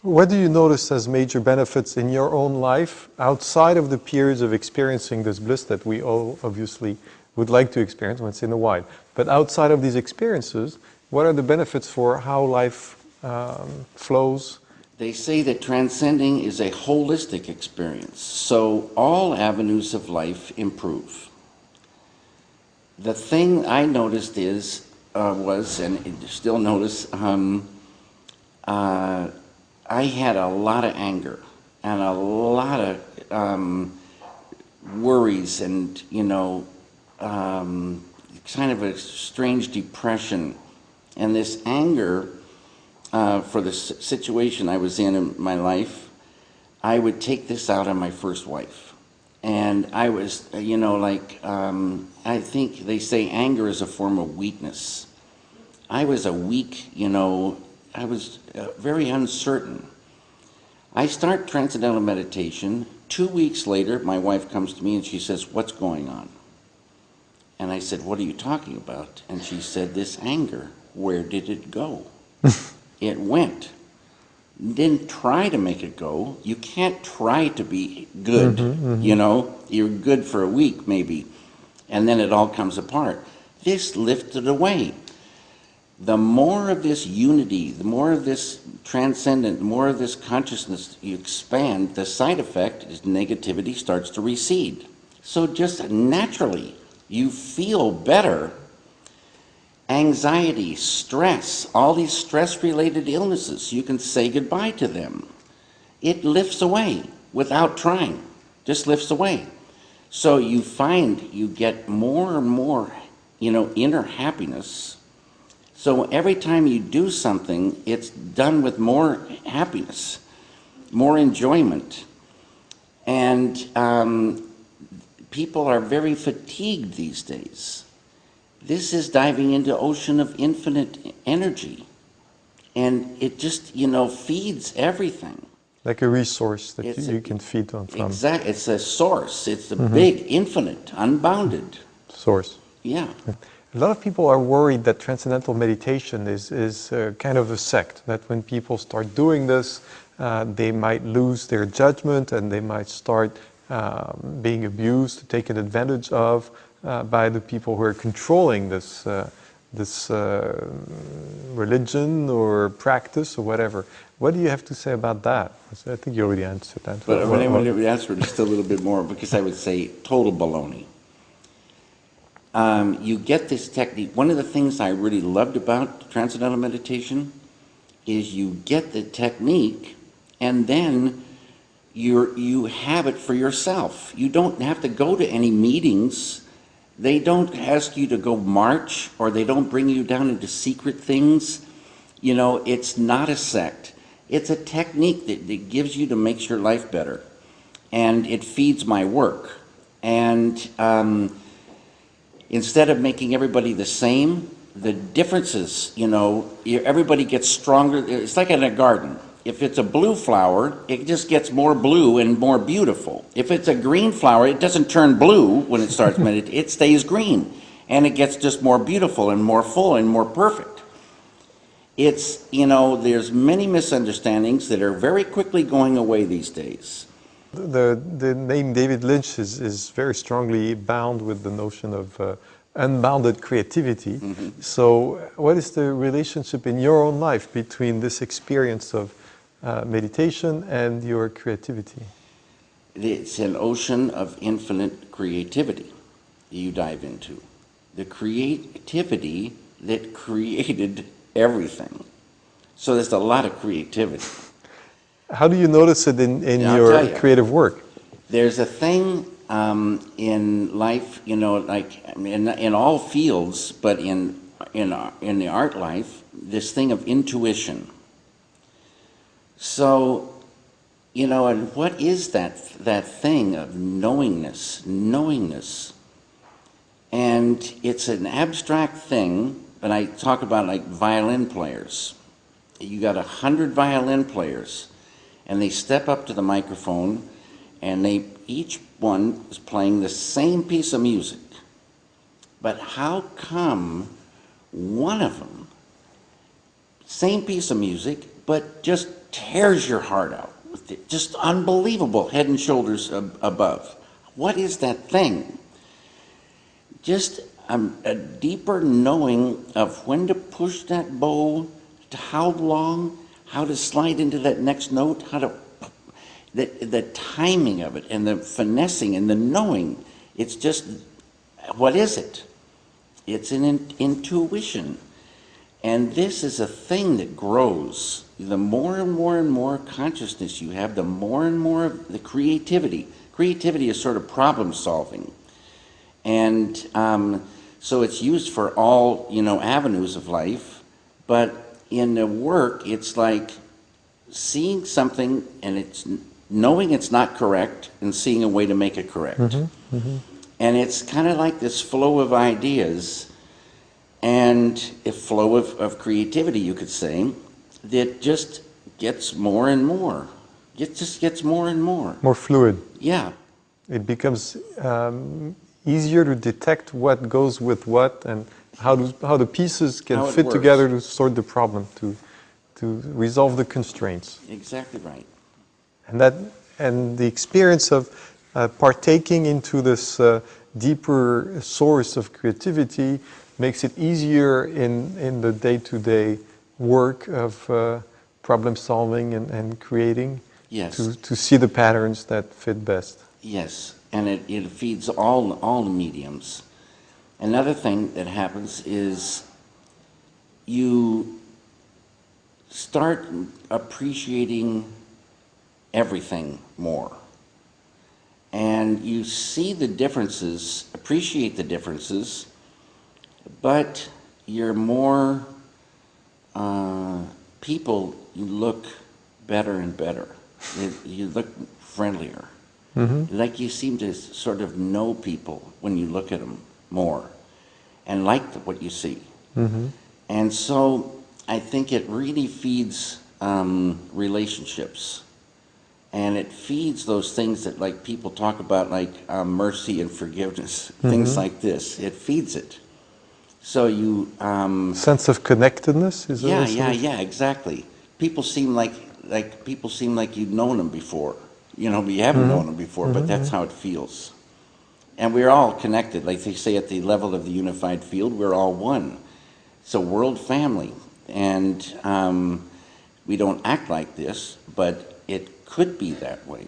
What do you notice as major benefits in your own life outside of the periods of experiencing this bliss that we all obviously would like to experience once in a while? But outside of these experiences, what are the benefits for how life flows? They say that transcending is a holistic experience, so all avenues of life improve. The thing I noticed was, and still notice, I had a lot of anger and a lot of worries and, kind of a strange depression. And this anger for the situation I was in my life, I would take this out on my first wife. And I was, I think they say anger is a form of weakness. I was a weak, I was very uncertain. I start Transcendental meditation. 2 weeks later, my wife comes to me and she says, "What's going on?" And I said, "What are you talking about?" And she said, "This anger, where did it go?" It went. Didn't try to make it go. You can't try to be good, You're good for a week, maybe, and then it all comes apart. This lifted away. The more of this unity, the more of this transcendent, the more of this consciousness you expand, the side effect is negativity starts to recede. So just naturally, you feel better. Anxiety, stress, all these stress-related illnesses, you can say goodbye to them. It lifts away without trying, just lifts away. So you find you get more and more, inner happiness. So every time you do something, it's done with more happiness, more enjoyment. And people are very fatigued these days. This is diving into ocean of infinite energy. And it just, feeds everything. Like a resource that you can feed on from. Exactly. It's a source. It's a big, infinite, unbounded source. Yeah. A lot of people are worried that transcendental meditation is kind of a sect, that when people start doing this, they might lose their judgment and they might start being abused, taken advantage of by the people who are controlling this religion or practice or whatever. What do you have to say about that? I think you already answered that. But I want to answer just a little bit more, because I would say total baloney. You get this technique. One of the things I really loved about Transcendental meditation is you get the technique and then you have it for yourself. You don't have to go to any meetings. They don't ask you to go march, or they don't bring you down into secret things. It's not a sect. It's a technique that gives you to make your life better. And it feeds my work. And instead of making everybody the same, the differences, everybody gets stronger. It's like in a garden. If it's a blue flower, it just gets more blue and more beautiful. If it's a green flower, it doesn't turn blue when it starts meditating. It stays green, and it gets just more beautiful and more full and more perfect. It's, there's many misunderstandings that are very quickly going away these days. The name David Lynch is very strongly bound with the notion of unbounded creativity. So what is the relationship in your own life between this experience of meditation and your creativity? It's an ocean of infinite creativity you dive into. The creativity that created everything. So there's a lot of creativity. How do you notice it in your creative work? There's a thing in life, like in all fields, but in the art life, this thing of intuition. So, and what is that thing of knowingness? And it's an abstract thing, but I talk about like violin players. You got 100 violin players, and they step up to the microphone, and each one is playing the same piece of music. But how come one of them, same piece of music, but just tears your heart out. Just unbelievable, head and shoulders above. What is that thing? Just a deeper knowing of when to push that bow, to how long, how to slide into that next note, how to, the timing of it, and the finessing and the knowing. It's just, what is it? It's an intuition. And this is a thing that grows. The more and more and more consciousness you have, the more and more of the creativity. Creativity is sort of problem solving. And so it's used for all, avenues of life. But in the work, it's like seeing something and it's knowing it's not correct and seeing a way to make it correct. Mm-hmm, mm-hmm. And it's kind of like this flow of ideas and a flow of creativity, you could say, that just gets more and more. It just gets more and more. More fluid. Yeah. It becomes easier to detect what goes with what and how the pieces can fit together to sort the problem, to resolve the constraints. Exactly right. And the experience of partaking into this deeper source of creativity makes it easier in the day-to-day work of problem solving and creating. Yes. To see the patterns that fit best. Yes, and it feeds all the mediums. Another thing that happens is you start appreciating everything more. And you see the differences, appreciate the differences, but you're more, people look better and better. You look friendlier. Mm-hmm. Like you seem to sort of know people when you look at them more and like what you see. Mm-hmm. And so I think it really feeds relationships. And it feeds those things that like people talk about, like mercy and forgiveness, mm-hmm. things like this. It feeds it. So you... sense of connectedness? Is Yeah, exactly. People seem like you've known them before. You haven't mm-hmm. known them before, mm-hmm. but that's how it feels. And we're all connected. Like they say at the level of the unified field, we're all one. It's a world family. And we don't act like this, but it could be that way.